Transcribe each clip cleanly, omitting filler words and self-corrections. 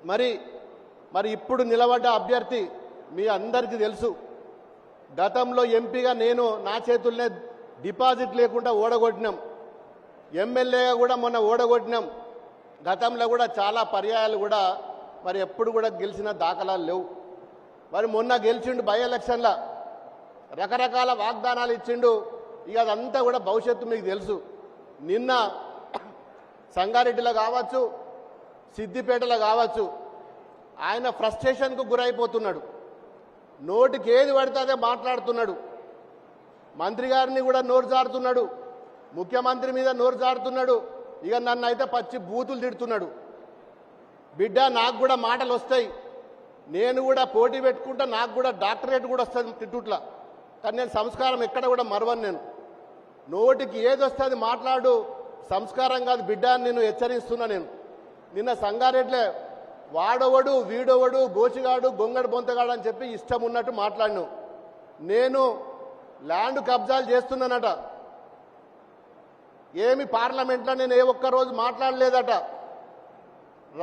మరి ఇప్పుడు నిలబడ్డ అభ్యర్థి మీ అందరికీ తెలుసు. గతంలో ఎంపీగా నేను నా చేతుల్నే డిపాజిట్ లేకుండా ఓడగొట్టినాం. ఎమ్మెల్యేగా కూడా మొన్న ఓడగొట్టినాం. గతంలో కూడా చాలా పర్యాయాలు కూడా మరి ఎప్పుడు కూడా గెలిచిన దాఖలాలు లేవు. మరి మొన్న గెలిచిండు బై ఎలక్షన్ల రకరకాల వాగ్దానాలు ఇచ్చిండు. ఇక అదంతా కూడా భవిష్యత్తు మీకు తెలుసు. నిన్న సంగారెడ్డిలో కావచ్చు, సిద్దిపేటలో కావచ్చు, ఆయన ఫ్రస్ట్రేషన్కు గురైపోతున్నాడు. నోటికి ఏది పడితే అదే మాట్లాడుతున్నాడు. మంత్రి గారిని కూడా నోరు జారుతున్నాడు, ముఖ్యమంత్రి మీద నోరు జారుతున్నాడు. ఇక నన్ను అయితే పచ్చి బూతులు తిడుతున్నాడు. బిడ్డ నాకు కూడా మాటలు వస్తాయి, నేను కూడా పోటీ పెట్టుకుంటా, నాకు కూడా డాక్టరేట్ కూడా వస్తుంది తిట్టుట్లా. కానీ నేను సంస్కారం ఎక్కడ కూడా మరవను. నేను నోటికి ఏది వస్తుంది మాట్లాడు, సంస్కారం కాదు బిడ్డ అని నేను హెచ్చరిస్తున్నా. నేను నిన్న సంగారెడ్డిలో వాడోవడు వీడోవడు గోచిగాడు గొంగడు బొంతగాడు అని చెప్పి ఇష్టం ఉన్నట్టు మాట్లాడినావు. నేను ల్యాండ్ కబ్జాలు చేస్తున్నానట, ఏమి పార్లమెంట్లో నేను ఏ ఒక్కరోజు మాట్లాడలేదట,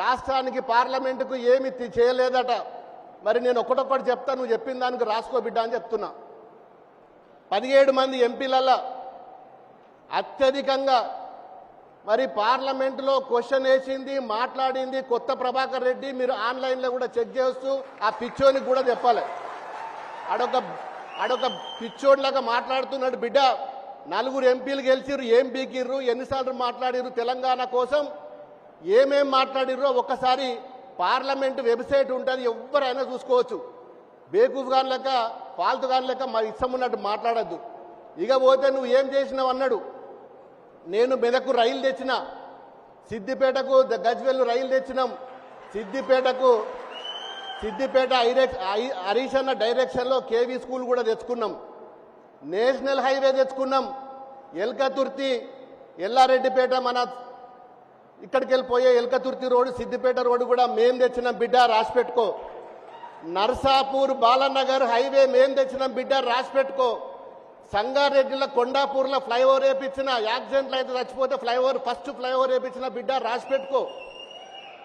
రాష్ట్రానికి పార్లమెంటుకు ఏమి చేయలేదట. మరి నేను ఒకటొక్కటి చెప్తా, నువ్వు చెప్పిన దానికి రాసుకో బిడ్డ అని చెప్తున్నా. 17 మంది ఎంపీలలో అత్యధికంగా మరి పార్లమెంటులో క్వశ్చన్ వేసింది మాట్లాడింది కొత్త ప్రభాకర్ రెడ్డి. మీరు ఆన్లైన్లో కూడా చెక్ చేస్తూ ఆ పిచ్చోనికి కూడా చెప్పాలి. ఆడొక పిచ్చోడ్లాగా మాట్లాడుతున్నాడు. బిడ్డ 4 ఎంపీలు గెలిచిర్రు, ఏం బీకిర్రు, ఎన్నిసార్లు మాట్లాడిర్రు తెలంగాణ కోసం, ఏమేం మాట్లాడిర్రో ఒక్కసారి పార్లమెంటు వెబ్సైట్ ఉంటుంది, ఎవరైనా చూసుకోవచ్చు. బేకూఫ్ గాని లెక్క ఫాల్తు గాని లెక్క మా ఇష్టం ఉన్నట్టు మాట్లాడద్దు. ఇక పోతే నువ్వు ఏం చేసినావు అన్నాడు. నేను మెదకు రైలు తెచ్చిన, సిద్దిపేటకు గజ్వెల్ రైలు తెచ్చినాం, సిద్దిపేట హరీష్ అన్న డైరెక్షన్లో కేవీ స్కూల్ కూడా తెచ్చుకున్నాం, నేషనల్ హైవే తెచ్చుకున్నాం, ఎల్కతుర్తి ఎల్లారెడ్డిపేట మన ఇక్కడికి వెళ్ళిపోయే ఎల్కతుర్తి రోడ్డు సిద్దిపేట రోడ్డు కూడా మేం తెచ్చినాం బిడ్డ రాసి పెట్టుకో. నర్సాపూర్ బాలనగర్ హైవే మేం తెచ్చినాం బిడ్డ రాసి పెట్టుకో. సంగారెడ్డిలో కొండాపూర్లో ఫ్లైఓవర్ వేయించిన, యాక్సిడెంట్లు అయితే చచ్చిపోతే ఫస్ట్ ఫ్లైఓవర్ వేయించిన బిడ్డ రాసి పెట్టుకో.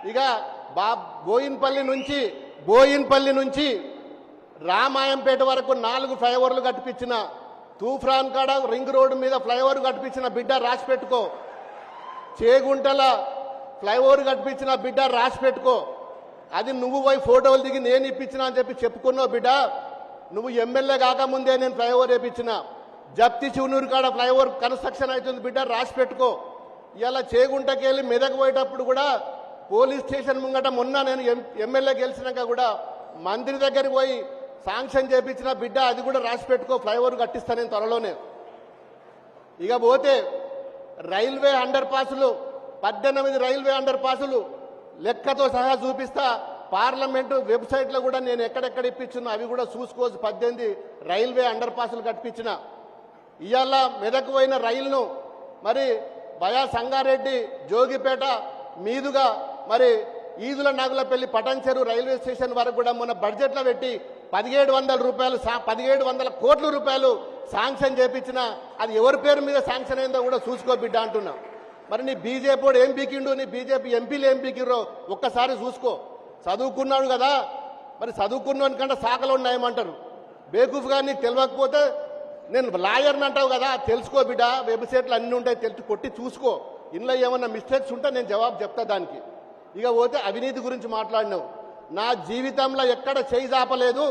ఇక బోయిన్పల్లి నుంచి రామాయంపేట వరకు 4 ఫ్లైఓవర్లు కట్టిపించిన, తూఫ్రాన్ కాడ రింగ్ రోడ్డు మీద ఫ్లైఓవర్ కట్టిపించిన బిడ్డ రాసి పెట్టుకో. చేగుంటల ఫ్లైఓవర్ కట్టిపించిన బిడ్డ రాసి పెట్టుకో. అది నువ్వు పోయి ఫోటోలు దిగి నేను ఇప్పించిన అని చెప్పి చెప్పుకున్నావు బిడ్డ. నువ్వు ఎమ్మెల్యే కాకముందే నేను ఫ్లైఓవర్ వేయించిన. జప్తి శివనూరు కాడ ఫ్లైఓవర్ కన్స్ట్రక్షన్ అవుతుంది బిడ్డ రాసి పెట్టుకో. ఇలా చేగుంటకి వెళ్ళి మెదక్ పోయేటప్పుడు కూడా పోలీస్ స్టేషన్ ముంగట మొన్న నేను ఎమ్మెల్యే గెలిచినాక కూడా మంత్రి దగ్గరికి పోయి శాంక్షన్ చేయించిన బిడ్డ, అది కూడా రాసి పెట్టుకో. ఫ్లైఓవర్ కట్టిస్తాను నేను త్వరలోనే. ఇక పోతే రైల్వే అండర్ పాసులు 18 రైల్వే అండర్ పాసులు లెక్కతో సహా చూపిస్తా. పార్లమెంటు వెబ్సైట్లో కూడా నేను ఎక్కడెక్కడ ఇప్పించినా అవి కూడా చూసుకోవచ్చు. 18 రైల్వే అండర్ పాసులు కట్టించిన. ఇవాళ మెదక్ పోయిన రైలును మరి బయా సంగారెడ్డి జోగిపేట మీదుగా మరి ఈదుల నాగులపల్లి పటంచెరు రైల్వే స్టేషన్ వరకు కూడా మొన్న బడ్జెట్లో పెట్టి 1700 కోట్ల రూపాయలు శాంక్షన్ చేపించిన. అది ఎవరి పేరు మీద శాంక్షన్ అయిందో కూడా చూసుకో బిడ్డ అంటున్నా. మరి నీ బీజేపీ వాడు ఏం బీకిండు, నీ బీజేపీ ఎంపీలు ఏం బీకిర్రో ఒక్కసారి చూసుకో. చదువుకున్నాడు కదా, మరి చదువుకున్నాను కంటే శాఖలు ఉన్నాయమంటారు. బేకూఫ్ గారు నీకు తెలియకపోతే నేను లాయర్ని అంటావు కదా, తెలుసుకో బిడ్డ. వెబ్సైట్లు అన్నీ ఉంటాయి, కొట్టి చూసుకో. ఇందులో ఏమన్నా మిస్టేక్స్ ఉంటే నేను జవాబు చెప్తా దానికి. ఇక పోతే అవినీతి గురించి మాట్లాడినావు. నా జీవితంలో ఎక్కడ చేయి జాపలేదు,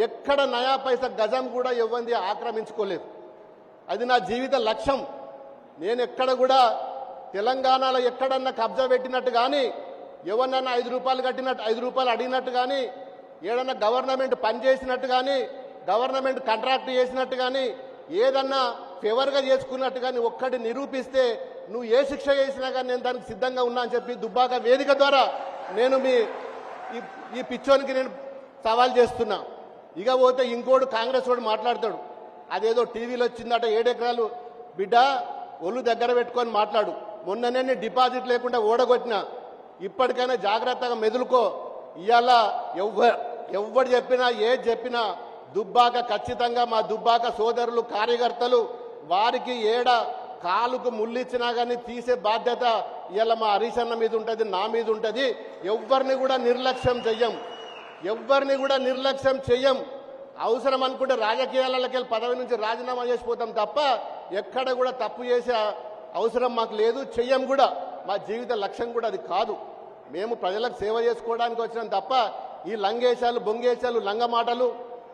ఎక్కడ నయా పైసా గజం కూడా ఇవ్వండి ఆక్రమించుకోలేదు. అది నా జీవిత లక్ష్యం. నేను ఎక్కడ కూడా తెలంగాణలో ఎక్కడన్నా కబ్జా పెట్టినట్టు కానీ, ఎవరన్నా 5 రూపాయలు కట్టినట్టు 5 రూపాయలు అడిగినట్టు కానీ, ఏదన్నా గవర్నమెంట్ పనిచేసినట్టు కానీ, గవర్నమెంట్ కాంట్రాక్ట్ చేసినట్టు కానీ, ఏదన్నా ఫేవర్గా చేసుకున్నట్టు కానీ ఒక్కటి నిరూపిస్తే నువ్వు ఏ శిక్ష చేసినా కానీ నేను దానికి సిద్ధంగా ఉన్నా అని చెప్పి దుబ్బాక వేదిక ద్వారా నేను ఈ పిచ్చోనికి నేను సవాల్ చేస్తున్నా. ఇక పోతే ఇంకోడు కాంగ్రెస్ వాడు మాట్లాడతాడు, అదేదో టీవీలో వచ్చిందట 7 ఎకరాలు బిడ్డ ఒళ్ళు దగ్గర పెట్టుకొని మాట్లాడు. మొన్ననే నేను డిపాజిట్ లేకుండా ఓడగొట్టిన, ఇప్పటికైనా జాగ్రత్తగా మెదులుకో. ఇవాళ ఎవ్వడు చెప్పినా ఏది చెప్పినా దుబ్బాక ఖచ్చితంగా మా దుబ్బాక సోదరులు కార్యకర్తలు వారికి ఏడ కాలుకు ముళ్ళిచ్చినా కానీ తీసే బాధ్యత ఇవాళ మా హరీష్ అన్న మీద ఉంటుంది, నా మీద ఉంటుంది. ఎవరిని కూడా నిర్లక్ష్యం చెయ్యం, ఎవరిని కూడా నిర్లక్ష్యం చెయ్యం. అవసరం అనుకుంటే రాజకీయాలకి వెళ్ళి పదవి నుంచి రాజీనామా చేసిపోతాం తప్ప ఎక్కడ కూడా తప్పు చేసే అవసరం మాకు లేదు, చెయ్యం కూడా. మా జీవిత లక్ష్యం కూడా అది కాదు. మేము ప్రజలకు సేవ చేసుకోవడానికి వచ్చినాం తప్ప ఈ లంగేశాలు బొంగేశాలు లంగ మాటలు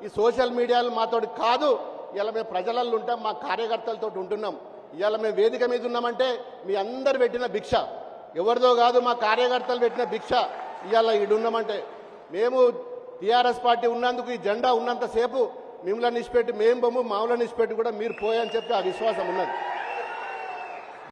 ఈ సోషల్ మీడియాలు మాతోటి కాదు. ఇలా మేము ప్రజలలో ఉంటాం, మా కార్యకర్తలతో ఉంటున్నాం. ఇవాళ మేము వేదిక మీద ఉన్నామంటే మీ అందరు పెట్టిన భిక్ష, ఎవరిదో కాదు, మా కార్యకర్తలు పెట్టిన భిక్ష. ఇవాళ ఈడున్నామంటే మేము టీఆర్ఎస్ పార్టీ ఉన్నందుకు, ఈ జెండా ఉన్నంతసేపు మిమ్మల్ని నిష్పెట్టి మేము బొమ్ము మామూలు నిష్పెట్టి కూడా మీరు పోయని చెప్పి ఆ విశ్వాసం ఉన్నది.